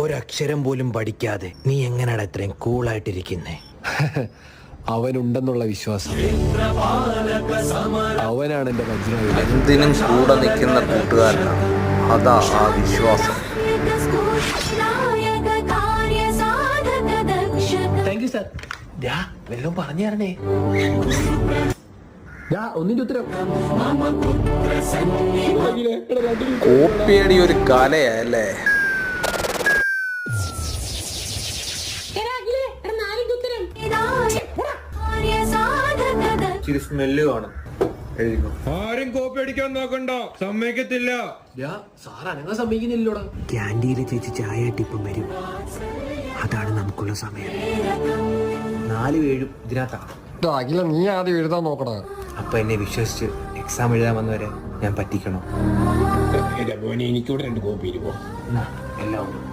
ഒരക്ഷരം പോലും പഠിക്കാതെ നീ എങ്ങനെയാണ് ഇത്രയും കൂളായിട്ടിരിക്കുന്നേ? അവനുണ്ടെന്നുള്ള വിശ്വാസം. അവനാണ് എന്റെ വജ്രം. എന്തിനും കൂടെ നിൽക്കുന്ന കൂട്ടുകാരനാണ്. അതാ ആ വിശ്വാസം. Thank you sir. വല്ലതും പറഞ്ഞു തരണേ. ഒന്നിന്റെ ഉത്തരം. കോപ്പിയടി ഒരു കലയല്ലേ? ഇച്ചിരി സ്മെല്ല് കാണും. ആരും കോപ്പി അടിക്കാൻ നോക്കണ്ട, സമ്മതിക്കത്തില്ല. സാർ അനങ്ങാൻ സമ്മതിക്കുന്നില്ലോടാ. ക്യാൻറ്റീനിലെ ചേച്ചി ചായ ടിപ്പം വരും. അതാണ് നമുക്കുള്ള സമയം. 4 7 ഇതിനകത്താണ്. അഖില നീ ആദ്യം എഴുതാൻ നോക്കണ. അപ്പൊ എന്നെ വിശ്വസിച്ച് എക്സാം എഴുതാൻ വന്നവരെ ഞാൻ പറ്റിക്കണം. എനിക്കൂടെ 2 കോപ്പി ഇരിക്കോ? എല്ലാം